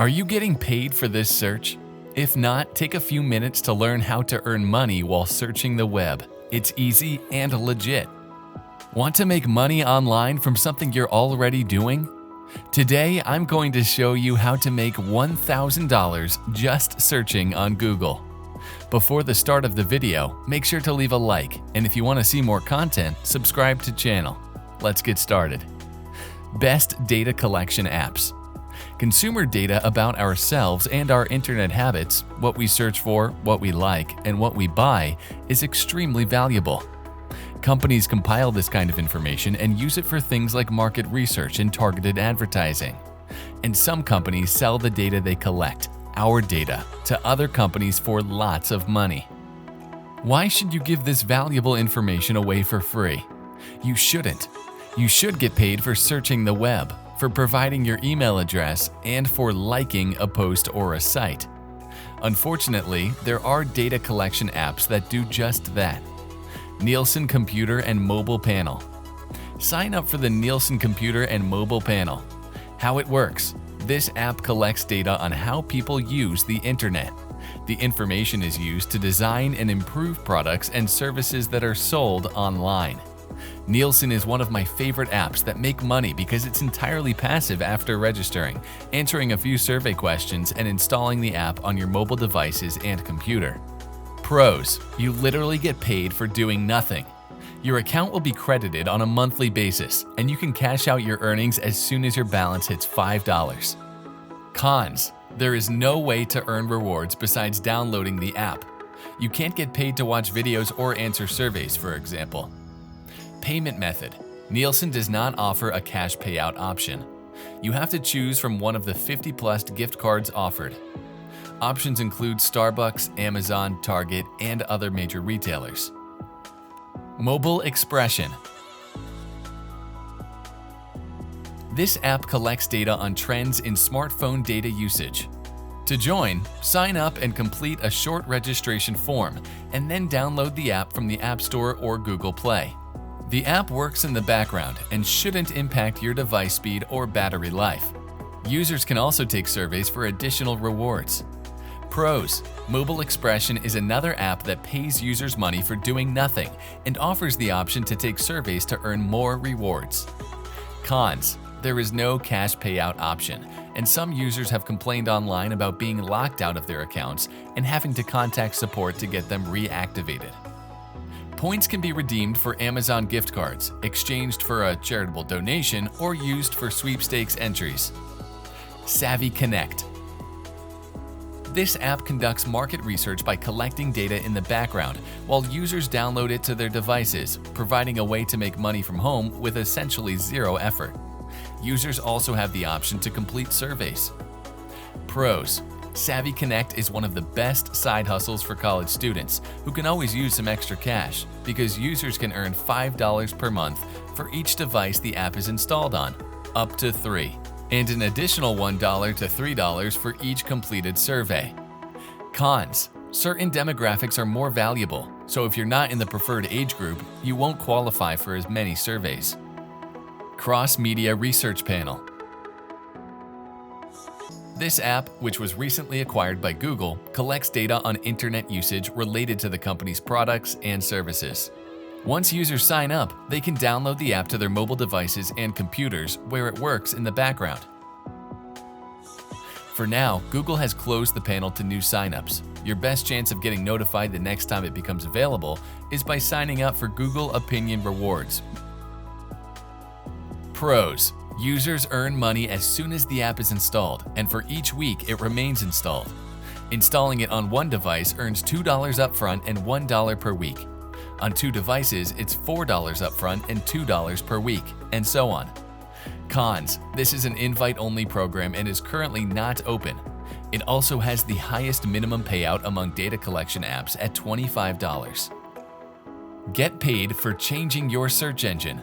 Are you getting paid for this search? If not, take a few minutes to learn how to earn money while searching the web. It's easy and legit. Want to make money online from something you're already doing? Today, I'm going to show you how to make $1,000 just searching on Google. Before the start of the video, make sure to leave a like, and if you want to see more content, subscribe to channel. Let's get started. Best data collection apps. Consumer data about ourselves and our internet habits, what we search for, what we like, and what we buy, is extremely valuable. Companies compile this kind of information and use it for things like market research and targeted advertising. And some companies sell the data they collect, our data, to other companies for lots of money. Why should you give this valuable information away for free? You shouldn't. You should get paid for searching the web, for providing your email address, and for liking a post or a site. Unfortunately, there are data collection apps that do just that. Nielsen Computer and Mobile Panel. Sign up for the Nielsen Computer and Mobile Panel. How it works. This app collects data on how people use the internet. The information is used to design and improve products and services that are sold online. Nielsen is one of my favorite apps that make money because it's entirely passive after registering, answering a few survey questions, and installing the app on your mobile devices and computer. Pros: you literally get paid for doing nothing. Your account will be credited on a monthly basis, and you can cash out your earnings as soon as your balance hits $5. Cons: there is no way to earn rewards besides downloading the app. You can't get paid to watch videos or answer surveys, for example. Payment method. Nielsen does not offer a cash payout option. You have to choose from one of the 50+ gift cards offered. Options include Starbucks, Amazon, Target, and other major retailers. Mobile Expression. This app collects data on trends in smartphone data usage. To join, sign up and complete a short registration form, and then download the app from the App Store or Google Play. The app works in the background and shouldn't impact your device speed or battery life. Users can also take surveys for additional rewards. Pros: Mobile Expression is another app that pays users money for doing nothing and offers the option to take surveys to earn more rewards. Cons: there is no cash payout option, and some users have complained online about being locked out of their accounts and having to contact support to get them reactivated. Points can be redeemed for Amazon gift cards, exchanged for a charitable donation, or used for sweepstakes entries. Savvy Connect. This app conducts market research by collecting data in the background while users download it to their devices, providing a way to make money from home with essentially zero effort. Users also have the option to complete surveys. Pros: Savvy Connect is one of the best side hustles for college students who can always use some extra cash because users can earn $5 per month for each device the app is installed on, up to 3, and an additional $1 to $3 for each completed survey. Cons: certain demographics are more valuable, so if you're not in the preferred age group, you won't qualify for as many surveys. Cross Media Research Panel. This app, which was recently acquired by Google, collects data on internet usage related to the company's products and services. Once users sign up, they can download the app to their mobile devices and computers where it works in the background. For now, Google has closed the panel to new signups. Your best chance of getting notified the next time it becomes available is by signing up for Google Opinion Rewards. Pros: users earn money as soon as the app is installed, and for each week it remains installed. Installing it on one device earns $2 upfront and $1 per week. On 2 devices, it's $4 upfront and $2 per week, and so on. Cons: this is an invite-only program and is currently not open. It also has the highest minimum payout among data collection apps at $25. Get paid for changing your search engine.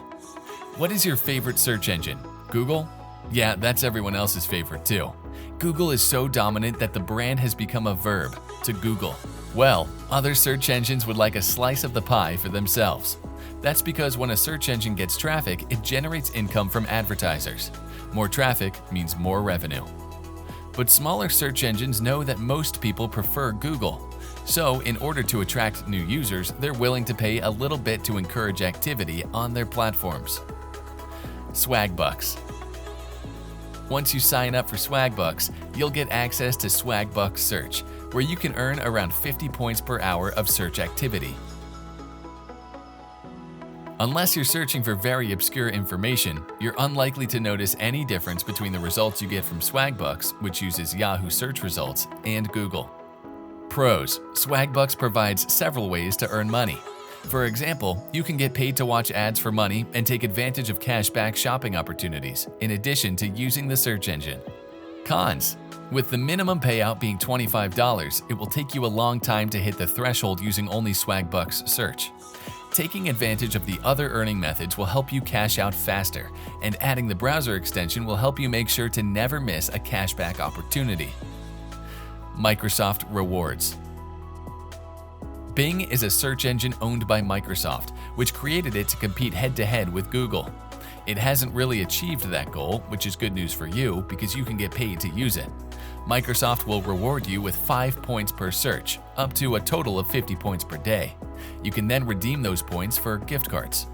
What is your favorite search engine? Google? Yeah, that's everyone else's favorite too. Google is so dominant that the brand has become a verb, to Google. Well, other search engines would like a slice of the pie for themselves. That's because when a search engine gets traffic, it generates income from advertisers. More traffic means more revenue. But smaller search engines know that most people prefer Google. So, in order to attract new users, they're willing to pay a little bit to encourage activity on their platforms. Swagbucks. Once you sign up for Swagbucks, you'll get access to Swagbucks Search, where you can earn around 50 points per hour of search activity. Unless you're searching for very obscure information, you're unlikely to notice any difference between the results you get from Swagbucks, which uses Yahoo search results, and Google. Pros: Swagbucks provides several ways to earn money. For example, you can get paid to watch ads for money and take advantage of cashback shopping opportunities, in addition to using the search engine. Cons: with the minimum payout being $25, it will take you a long time to hit the threshold using only Swagbucks Search. Taking advantage of the other earning methods will help you cash out faster, and adding the browser extension will help you make sure to never miss a cashback opportunity. Microsoft Rewards. Bing is a search engine owned by Microsoft, which created it to compete head-to-head with Google. It hasn't really achieved that goal, which is good news for you because you can get paid to use it. Microsoft will reward you with 5 points per search, up to a total of 50 points per day. You can then redeem those points for gift cards.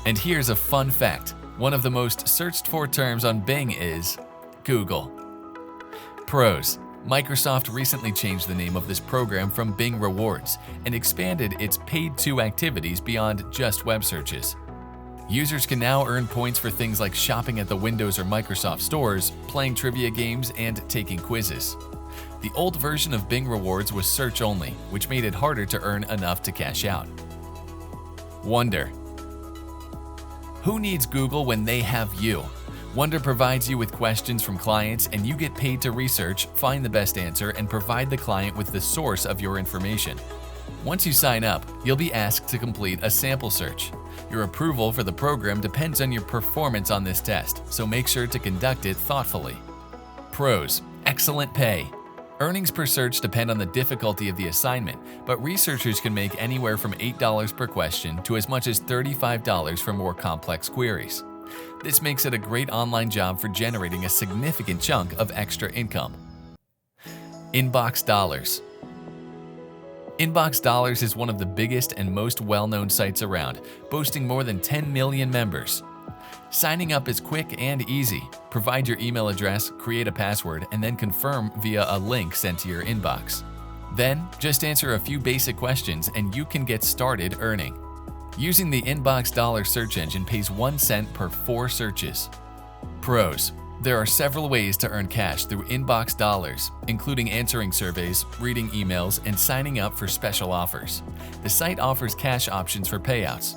And here's a fun fact. One of the most searched for terms on Bing is Google. Pros: Microsoft recently changed the name of this program from Bing Rewards and expanded its paid-to activities beyond just web searches. Users can now earn points for things like shopping at the Windows or Microsoft stores, playing trivia games, and taking quizzes. The old version of Bing Rewards was search only, which made it harder to earn enough to cash out. Wonder. Who needs Google when they have you? Wonder provides you with questions from clients, and you get paid to research, find the best answer, and provide the client with the source of your information. Once you sign up, you'll be asked to complete a sample search. Your approval for the program depends on your performance on this test, so make sure to conduct it thoughtfully. Pros: excellent pay. Earnings per search depend on the difficulty of the assignment, but researchers can make anywhere from $8 per question to as much as $35 for more complex queries. This makes it a great online job for generating a significant chunk of extra income. Inbox Dollars. Inbox Dollars is one of the biggest and most well-known sites around, boasting more than 10 million members. Signing up is quick and easy. Provide your email address, create a password, and then confirm via a link sent to your inbox. Then, just answer a few basic questions and you can get started earning. Using the Inbox Dollars search engine pays 1 cent per 4 searches. Pros: there are several ways to earn cash through Inbox Dollars, including answering surveys, reading emails, and signing up for special offers. The site offers cash options for payouts.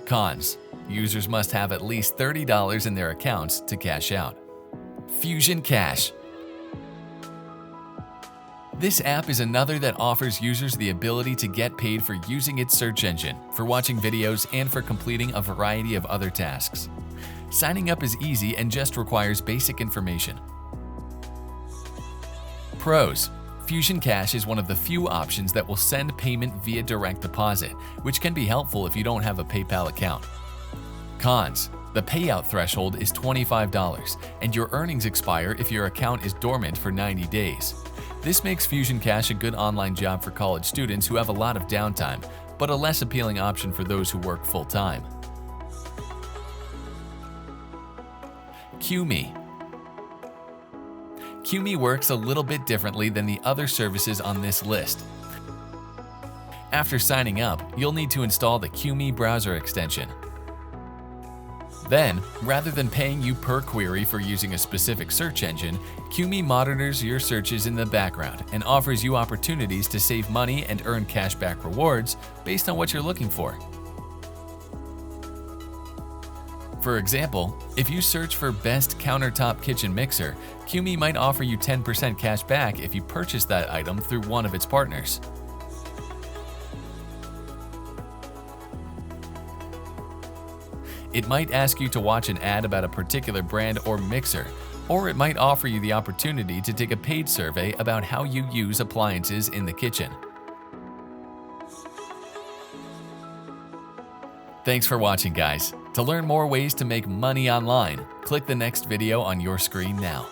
Cons: users must have at least $30 in their accounts to cash out. Fusion Cash. This app is another that offers users the ability to get paid for using its search engine, for watching videos, and for completing a variety of other tasks. Signing up is easy and just requires basic information. Pros: Fusion Cash is one of the few options that will send payment via direct deposit, which can be helpful if you don't have a PayPal account. Cons: the payout threshold is $25, and your earnings expire if your account is dormant for 90 days. This makes Fusion Cash a good online job for college students who have a lot of downtime, but a less appealing option for those who work full-time. QMe. QMe works a little bit differently than the other services on this list. After signing up, you'll need to install the QMe browser extension. Then, rather than paying you per query for using a specific search engine, QMe monitors your searches in the background and offers you opportunities to save money and earn cashback rewards based on what you're looking for. For example, if you search for best countertop kitchen mixer, QMe might offer you 10% cash back if you purchase that item through one of its partners. It might ask you to watch an ad about a particular brand or mixer, or it might offer you the opportunity to take a paid survey about how you use appliances in the kitchen. Thanks for watching, guys. To learn more ways to make money online, click the next video on your screen now.